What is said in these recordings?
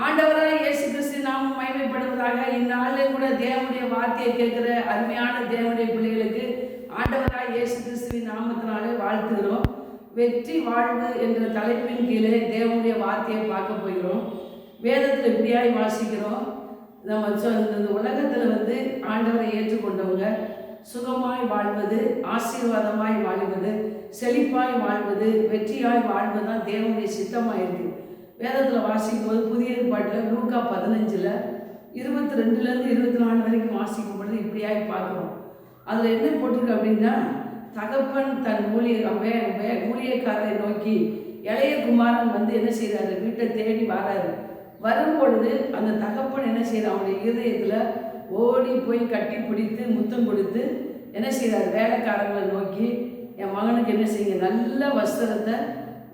ஆண்டவராய் இயேசு கிறிஸ்து நாமம் மகிமைப்படுவதாக. இந்த நாளிலே கூட தேவனுடைய வார்த்தையை கேட்கிற அருமையான தேவனுடைய பிள்ளைகளுக்கு ஆண்டவராய் இயேசு கிறிஸ்துவின் நாமத்தினாலே வாழ்த்துகிறோம். வெற்றி வாழ்வு என்ற தலைப்பின் கீழே தேவனுடைய வார்த்தையை பார்க்க போகிறோம். வேதத்தில் இப்படியாய் வாசிக்கிறோம். நம்ம இந்த உலகத்தில் ஆண்டவரை ஏற்றுக்கொண்டவங்க சுகமாய் வாழ்வது, ஆசீர்வாதமாய் வாழ்வது, செழிப்பாய் வாழ்வது, வெற்றியாய் வாழ்வது தான் தேவனுடைய சித்தமாக இருக்குது. வேதத்தில் வாசிக்கும் போது புதிய ஏற்பாட்டில் லூக்கா 15 22 24 வரைக்கும் வாசிக்கும் பொழுது இப்படியாய் பார்க்குறோம். அதில் என்ன போட்டிருக்கு அப்படின்னா, தகப்பன் தன் ஊழியக்காரரை நோக்கி இளைய குமாரன் என்ன செய்கிறாரு, வீட்டை தேடி வராரு. வரும்பொழுது அந்த தகப்பன் என்ன செய்கிறார், அவனுடைய இருதயத்தில் ஓடி போய் கட்டி பிடித்து முத்தம் கொடுத்து என்ன செய்கிறார், வேலைக்காரங்களை நோக்கி என் மகனுக்கு என்ன செய்யுங்க, நல்ல வஸ்திரத்தை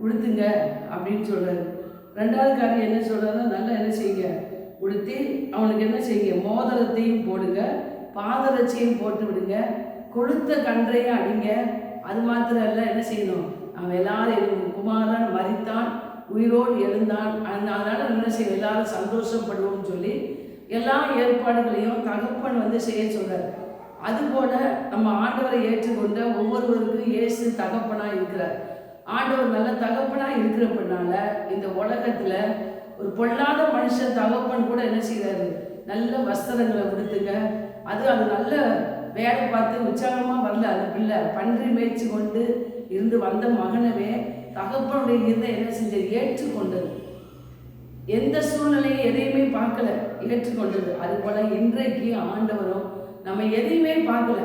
உடுத்துங்க அப்படின்னு சொல்கிறாரு. ரெண்டாவது காரியம் என்ன சொல்கிறாருன்னா, நல்லா என்ன செய்யுங்க, உடுத்தி அவனுக்கு என்ன செய்யுங்க, மோதிரத்தையும் போடுங்க, பாதரட்சையும் போட்டு விடுங்க, கொளுத்த கன்றையும் அடிங்க. அது மாத்திரம் இல்லை, என்ன செய்யணும், அவன் எல்லாரும் குமாரன் மரித்தான் உயிரோடு எழுந்தான், அதனால் என்ன செய்யும், எல்லாரும் சந்தோஷப்படுவோம்னு சொல்லி எல்லா ஏற்பாடுகளையும் தகப்பன் செய்ய சொல்கிறார். அதுபோல் நம்ம ஆண்டவரை ஏற்றுக்கொண்ட ஒவ்வொருவருக்கும் இயேசு தகப்பனாக இருக்கிறார். ஆண்டவர் நல்ல தகப்பனாக இருக்கிறப்பனால இந்த உலகத்தில் ஒரு பொல்லாத மனுஷன் தகப்பன் கூட என்ன செய்கிறாரு, நல்ல வஸ்திரங்களை கொடுத்துங்க. அது நல்ல வேலை பார்த்து உற்சாகமாக வரல. அந்த பிள்ளை பன்றி மேய்ச்சி கொண்டு இருந்து வந்த மகனவே தகப்பனுடைய இருந்த என்ன செஞ்சது, ஏற்றுக்கொண்டது. எந்த சூழ்நிலையும் எதையுமே பார்க்கல, ஏற்றுக்கொண்டது. அதுபோல் இன்றைக்கு ஆண்டவரும் நம்ம எதையுமே பார்க்கல,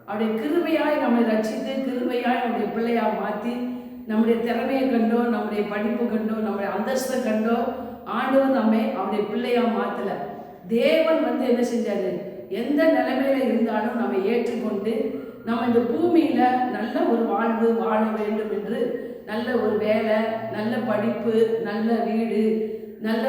அவருடைய கிருபையாய் நம்மை ரட்சித்து கிருபையாய் நம்முடைய பிள்ளையாக மாற்றி நம்முடைய திறமையை கண்டோ, நம்முடைய படிப்பு கண்டோ, நம்முடைய அந்தஸ்தை கண்டோ ஆண்டவர் நம்மை அவருடைய பிள்ளையாக மாற்றலை. தேவன் என்ன செஞ்சார், எந்த நிலைமையில் இருந்தாலும் நம்ம ஏற்றுக்கொண்டு நம்ம இந்த பூமியில் நல்ல ஒரு வாழ்வு வாழ வேண்டும் என்று, நல்ல ஒரு வேலை, நல்ல படிப்பு, நல்ல வீடு, நல்ல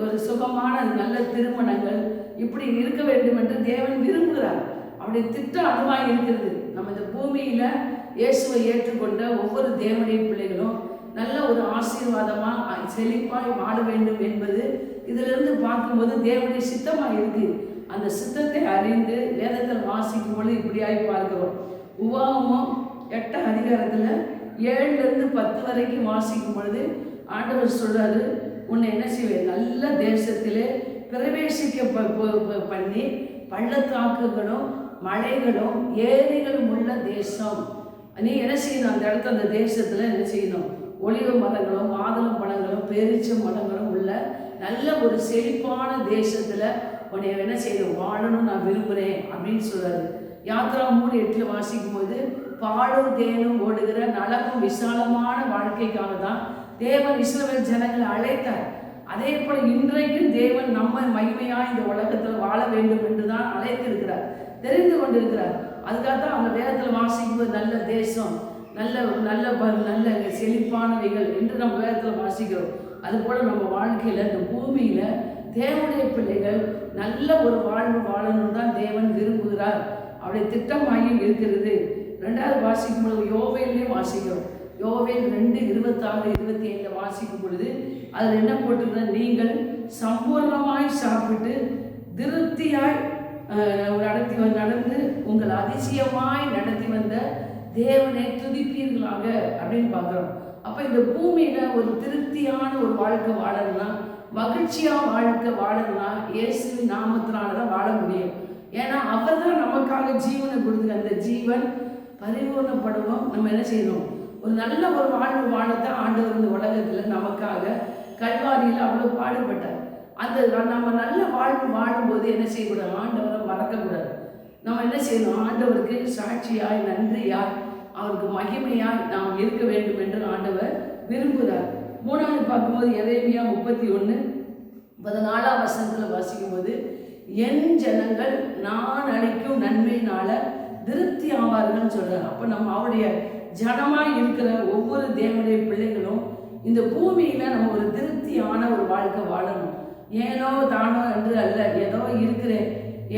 ஒரு சுகமான நல்ல திருமணங்கள் இப்படி இருக்க வேண்டும் என்று தேவன் விரும்புகிறார். அவருடைய திட்டம் அதுவாக இருக்கிறது. நம்ம இந்த பூமியில் இயேசுவை ஏற்றுக்கொண்ட ஒவ்வொரு தேவனுடைய பிள்ளைகளும் நல்ல ஒரு ஆசீர்வாதமாக செழிப்பாய் வாழ வேண்டும் என்பது இதிலிருந்து பார்க்கும்போது தேவனுடைய சித்தமாக இருக்குது. அந்த சித்தத்தை அறிந்து வேதத்தில் வாசிக்கும் பொழுது இப்படியாய் பார்க்கிறோம். உபாகமம் 8 அதிகாரத்தில் 7 10 வரைக்கும் வாசிக்கும் பொழுது ஆண்டவர் சொல்றாரு, உன்னை என்ன செய்வேன், நல்ல தேசத்திலே பிரவேசிக்க பண்ணி பள்ளத்தாக்குகளும் மலைகளும் ஏரிகளும் உள்ள தேசம். நீ என்ன செய்யணும், அந்த இடத்துல அந்த தேசத்தில் என்ன செய்யணும், ஒலிவ மரங்களும் மாதுளம் பழங்களும் பேரிச்ச மரங்களும் உள்ள நல்ல ஒரு செழிப்பான தேசத்தில் உன்னை என்ன செய்யணும், வாழணும் நான் விரும்புகிறேன் அப்படின்னு சொல்கிறாரு. யாத்ரா 3:8 வாசிக்கும் போது, பாலும் தேனும் ஓடுகிற நலமும் விசாலமான வாழ்க்கைக்காக தான் தேவன் இஸ்ரவேல் ஜனங்களை அழைத்தார். அதே போல் இன்றைக்கும் தேவன் நம்ம மகிமையாக இந்த உலகத்தில் வாழ வேண்டும் என்று தான் அழைத்திருக்கிறார், தெரிந்து கொண்டிருக்கிறார். அதுக்காக தான் அவங்க வேதத்தில் வாசிக்கும்போது நல்ல தேசம், நல்ல நல்ல நல்ல செழிப்பானவைகள் என்று நம்ம வேதத்தில் வாசிக்கிறோம். அதுபோல் நம்ம வாழ்க்கையில் இந்த பூமியில் தேவனுடைய பிள்ளைகள் நல்ல ஒரு வாழ்வு வாழணும் தான் தேவன் விரும்புகிறார். அவருடைய திட்டமாகி இருக்கிறது. ரெண்டாவது வாசிக்கும் பொழுது யோவேல்லே வாசிக்கிறோம். யோவேல் 2:26-27 வாசிக்கும் பொழுது அதில் என்ன போட்டிருந்தா, நீங்கள் சம்பூர்ணமாய் சாப்பிட்டு திருப்தியாய் நடந்து உங்கள் அதிசயமாய் நடத்தி வந்த தேவனை துதிப்பீர்களாக அப்படின்னு பார்க்குறோம். அப்போ இந்த பூமியில் ஒரு திருப்தியான ஒரு வாழ்க்கை வாழணும்னா, மகிழ்ச்சியாக வாழ்க்கை வாழணும்னா இயேசுவின் நாமத்தினால தான் வாழ முடியும். ஏன்னா அவர் தான் நமக்காக ஜீவனை கொடுத்து, அந்த ஜீவன் பரிபூர்ணப்படுவோம். நம்ம என்ன செய்யணும், ஒரு நல்ல ஒரு வாழ்வு வாழத்தான் ஆண்டவர் இந்த உலகத்தில் நமக்காக கல்வாரியில் அவ்வளோ பாடுபட்டார். அந்த நம்ம நல்ல வாழ்வு வாழும்போது என்ன செய்யக்கூடாது, ஆண்டவரை மறக்கக்கூடாது. நம்ம என்ன செய்யணும், ஆண்டவருக்கு சாட்சியாய் நன்றியாய் அவருக்கு மகிமையாய் நாம் இருக்க வேண்டும் என்று ஆண்டவர் விரும்புகிறார். மூணாவது பார்க்கும்போது எரேமியா 31:14 வாசிக்கும் போது, என் ஜனங்கள் நான் அளிக்கும் நன்மையினால திருப்தி ஆவார்கள்னு சொல்கிறார். அப்போ நம்ம அவருடைய ஜனமாக இருக்கிற ஒவ்வொரு தேவனுடைய பிள்ளைகளும் இந்த பூமியில் நம்ம ஒரு திருப்தியான ஒரு வாழ்க்கை வாழணும். ஏனோ தானோ என்று அல்ல, ஏதோ இருக்கிறேன்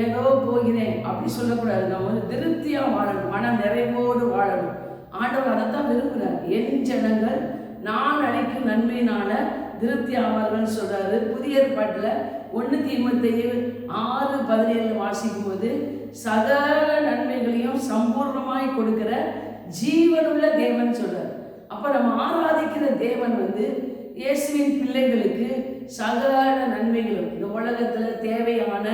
ஏதோ போகிறேன் அப்படி சொல்லக்கூடாது. நம்ம திருப்தியாக வாழணும், மன நிறைவோடு வாழணும். ஆண்டவர் அதைத்தான் விரும்புகிறார். என் ஜனங்கள் நான் அளிக்கும் நன்மையினால திருப்தி ஆவார்கள் சொல்றாரு. புதிய ஏற்பாட்டில் 1 தீமோத்தேயு 6:17 வாசிக்கும் போது சகல நன்மைகளையும் சம்பூர்ணமாய் கொடுக்கிற ஜீவனுள்ள தேவன் சொல்றார். அப்ப நம்ம ஆராதிக்கிற தேவன் இயேசுவின் பிள்ளைகளுக்கு சகல நன்மைகளும், இந்த உலகத்துல தேவையான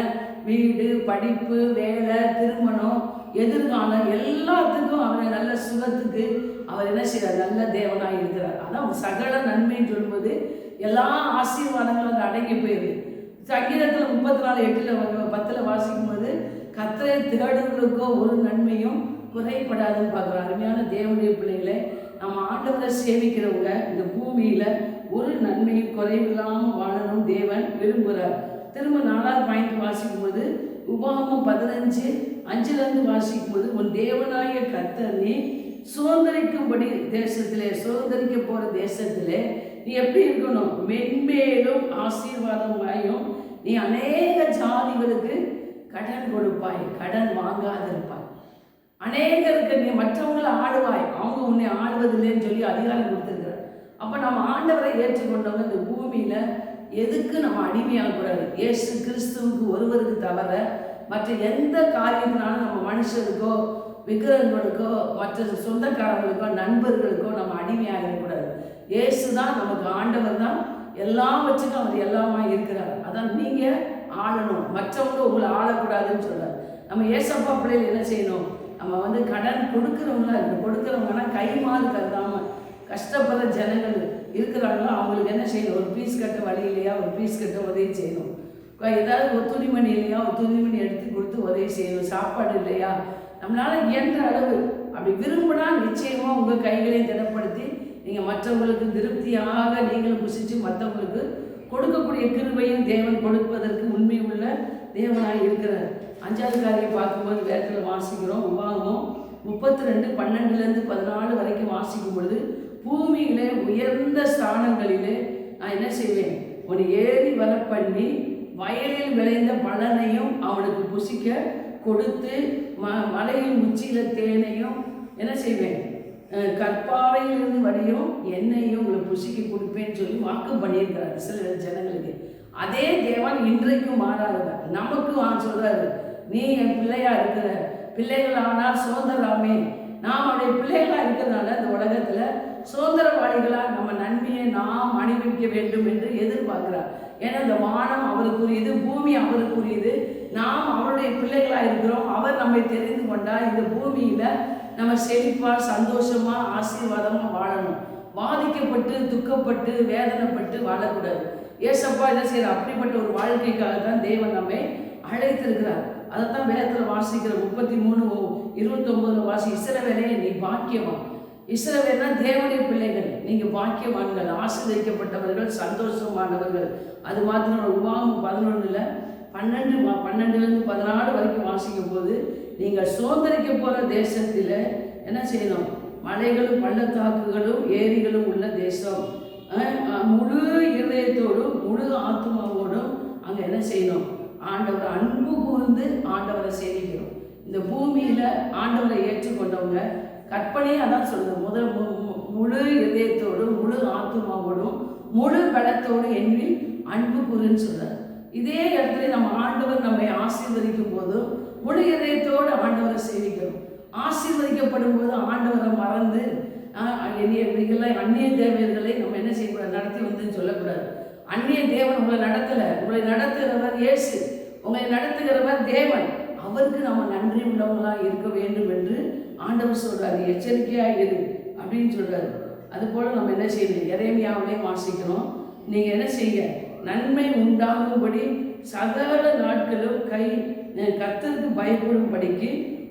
வீடு, படிப்பு, வேலை, திருமணம், எதிர்காலம் எல்லாத்துக்கும் அவர் நல்ல சுகத்துக்கு அவர் என்ன செய்யறார்? நல்ல தேவனாய் இருக்கிறார். அதான் சகல நன்மைன்னு சொல்லும்போது எல்லா ஆசீர்வாதங்களும் அங்கே அடங்கி போயிடுது. சங்கீதத்தில் 34:8-10 வாசிக்கும் போது கர்த்தரை தேடுகளுக்கோ ஒரு நன்மையும் குறைபடாதுன்னு பார்க்குறோம். அருமையான தேவனுடைய பிள்ளைகளை, நம்ம ஆண்டவரை சேவிக்கிறவங்க இந்த பூமியில் ஒரு நன்மையும் குறைவில்லாமல் வாழணும் தேவன் விரும்புகிறார். திரும்ப 4வது பாயிண்ட் வாசிக்கும் போது உபாகமம் 15:5 வாசிக்கும் போது உன் தேவனாய கர்த்தர் நீ சுதந்திரிக்கும்படி தேசத்திலே, சுதந்திரிக்க போகிற தேசத்திலே நீ எப்படி இருக்கணும்? மென்மேலும் ஆசீர்வாதமாயும் நீ அநேக ஜாதிகளுக்கு கடன் கொடுப்பாய், கடன் வாங்காதிருப்பாய். அநேகருக்கு நீ மற்றவங்களை ஆடுவாய், அவங்க உன்னை ஆடுவதில்லைன்னு சொல்லி அதிகாரம் கொடுத்துருக்கிறார். அப்போ நம்ம ஆண்டவரை ஏற்றுக்கொண்டவங்க இந்த பூமியில் எதுக்கு நம்ம அடிமையாகக்கூடாது? இயேசு கிறிஸ்துவுக்கு ஒருவருக்கு தவிர மற்ற எந்த காரியத்தினாலும் நம்ம மனுஷருக்கோ விக்கிரகங்களுக்கோ மற்ற சொந்தக்காரங்களுக்கோ நண்பர்களுக்கோ நம்ம அடிமையாகக்கூடாது. இயேசு தான் நமக்கு ஆண்டவர், தான் எல்லாவற்றுக்கும் அவர் எல்லாமா இருக்கிறார். அதான் நீங்கள் ஆளணும், மற்றவங்க உங்களை ஆளக்கூடாதுன்னு சொல்கிறார். நம்ம ஏசப்பா பிள்ளைகள் என்ன செய்யணும்? நம்ம கடன் கொடுக்குறவங்களா இருக்கணும். கொடுக்குறவங்கன்னா கை மாறு கருதாமல் கஷ்டப்படுற ஜனங்கள் இருக்கிறாங்களோ அவங்களுக்கு என்ன செய்யணும்? ஒரு பீஸ் கட்ட வழி இல்லையா, ஒரு பீஸ் கட்ட உதவி செய்யணும். ஏதாவது ஒரு துணிமணி இல்லையா, ஒரு துணிமணி எடுத்து கொடுத்து உதவி செய்யணும். சாப்பாடு இல்லையா, நம்மளால் இயன்ற அளவு அப்படி விரும்பினா நிச்சயமாக உங்கள் கைகளையும் திடப்படுத்தி நீங்கள் மற்றவங்களுக்கு திருப்தியாக நீங்களும் புசித்து மற்றவங்களுக்கு கொடுக்கக்கூடிய கிருபையும் தேவன் கொடுப்பதற்கு உண்மை உள்ள தேவனாக இருக்கிறார். 5வது காரியம் பார்க்கும்போது வேதத்தில் வாசிக்கிறோம். உபாகமம் 32:12-14 வரைக்கும் வாசிக்கும் பொழுது பூமியிலே உயர்ந்த ஸ்தானங்களிலே நான் என்ன செய்வேன்? உன்னை ஏறி வர பண்ணி வயலில் விளைந்த பலனையும் அவனுக்கு புசிக்க கொடுத்து மலையின் உச்சியில் தேனையும் என்ன செய்வேன்? கற்பாறையிலிருந்து வடியும் எண்ணெயையும் உங்களை புசிக்க கொடுப்பேன்னு சொல்லி வாக்கு பண்ணியிருக்கிறார் சில ஜனங்களுக்கு. அதே தேவன் இன்றைக்கும் மாறாதவர். நமக்கு சொல்றாரு, நீ என் பிள்ளையா இருக்கிற, பிள்ளைகள் ஆனால் சுதந்திரமே. நாம் அவருடைய பிள்ளைகளாக இருக்கிறதுனால இந்த உலகத்தில் சுதந்திரவாளிகளாக நம்ம நன்மையை நாம் அனுபவிக்க வேண்டும் என்று எதிர்பார்க்கிறார். ஏன்னா இந்த வானம் அவருக்குரியது, பூமி அவருக்குரியது, நாம் அவருடைய பிள்ளைகளாக இருக்கிறோம். அவர் நம்மை தெரிந்து கொண்டால் இந்த பூமியில் நம்ம செழிப்பாக சந்தோஷமாக ஆசீர்வாதமாக வாழணும். பாதிக்கப்பட்டு துக்கப்பட்டு வேதனைப்பட்டு வாழக்கூடாது. ஏசப்பா என்ன செய்யறார்? அப்படிப்பட்ட ஒரு வாழ்க்கைக்காக தான் தேவன் நம்மை அழைத்திருக்கிறார். அதைத்தான் வேதத்தில் வாசிக்கிற 33:29 வாசி, இஸ்ரவேலே நீ பாக்கியவான். இஸ்ரவேல்னா தேவனுடைய பிள்ளைகள், நீங்கள் பாக்கியவான்கள், ஆசீர்வதிக்கப்பட்டவர்கள், சந்தோஷமானவர்கள். அது மாத்திரம் உபாகமம் 11:12-14 வரைக்கும் வாசிக்கும் போது நீங்கள் சுதந்திரிக்க போகிற தேசத்தில் என்ன செய்யணும்? மலைகளும் பள்ளத்தாக்குகளும் ஏரிகளும் உள்ள தேசம், முழு இருதயத்தோடும் முழு ஆத்மாவோடும் அங்கே என்ன செய்யணும்? ஆண்டவரை அன்பு கூர்ந்து ஆண்டவரை சேவிக்கணும். இந்த பூமியில் ஆண்டவரை ஏற்றுக்கொண்டவங்க கற்பனையே அதான் சொல்லுது, முழு இதயத்தோடும் முழு ஆத்மாவோடும் முழு பலத்தோடு எண்ணில் அன்பு கூறுன்னு சொல்கிறார். இதே இடத்துல நம்ம ஆண்டவர் நம்மை ஆசீர்வதிக்கும் போதும் முழு இதயத்தோடு ஆண்டவரை சேவிக்கணும். ஆசீர்வதிக்கப்படும் போது ஆண்டவரை மறந்து அந்நிய தேவர்களை நம்ம என்ன செய்யக்கூடாது? நடத்தி வந்துன்னு சொல்லக்கூடாது. அந்நிய தேவன் உங்களை நடத்தலை, உங்களை நடத்துகிறவர் இயேசு, உங்களை நடத்துகிறவர் தேவன். அவருக்கு நம்ம நன்றி உள்ளவங்களாக இருக்க வேண்டும் என்று ஆண்டவர் சொல்கிறாரு. எச்சரிக்கையாக இரு அப்படின்னு சொல்கிறாரு. அதுபோல் நம்ம என்ன செய்யணும்? எரேமியாவிலையும் வாசிக்கிறோம். நீங்கள் என்ன செய்ய? நன்மை உண்டாகும்படி சகல நாட்களும் கர்த்தருக்கு பயப்படும்படிக்கு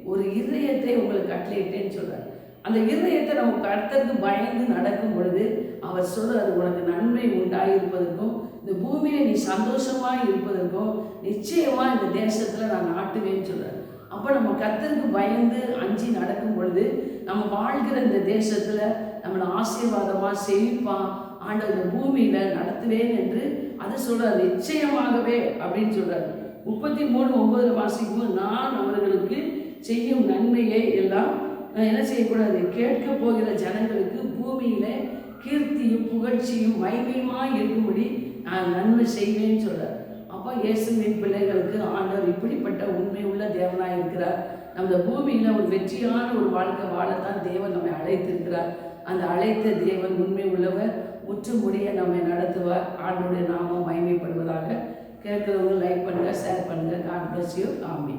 ஒரு இருதயத்தை உங்களுக்கு கட்டளையிட்டேன்னு சொல்கிறார். அந்த இருதயத்தை நம்ம கர்த்தருக்கு பயந்து நடக்கும் பொழுது அவர் சொல்கிறார், உனக்கு நன்மை உண்டாயிருப்பதற்கும் இந்த பூமியை நீ சந்தோஷமாக இருப்பதற்கும் நிச்சயமாக இந்த தேசத்தில் நான் நாட்டுவேன்னு சொல்கிறார். அப்போ நம்ம கர்த்தருக்கு பயந்து அஞ்சி நடக்கும் பொழுது நம்ம வாழ்கிற இந்த தேசத்தில் நம்மளை ஆசீர்வாதமாக செழிப்பாக ஆண்டவர் இந்த பூமியில் நடத்துவேன் என்று அது சொல்கிறார். நிச்சயமாகவே அப்படின்னு சொல்கிறார். 33:9 வாசிக்கும், நான் அவர்களுக்கு செய்யும் நன்மையை எல்லாம் என்ன செய்யக்கூடாது? கேட்க போகிற ஜனங்களுக்கு பூமியில் கீர்த்தியும் புகழ்ச்சியும் மகிமையுமாக இருக்கும்படி நான் நன்மை செய்வேன்னு சொல்கிறார். அப்போ இயேசுவின் பிள்ளைகளுக்கு ஆண்டவர் இப்படிப்பட்ட உண்மை உள்ள தேவனாக இருக்கிறார். நம்ம பூமியில் ஒரு வெற்றியான ஒரு வாழ்க்கை வாழத்தான் தேவன் நம்மை அழைத்திருக்கிறார். அந்த அழைத்த தேவன் உண்மை உள்ளவர், முற்று முடிய நம்மை நடத்துவார். ஆண்டோடைய நாமம் மகிமைப்படுவதாக. கேட்குறவங்க லைக் பண்ணுங்கள், ஷேர் பண்ணுங்கள். God bless you. ஆமென்.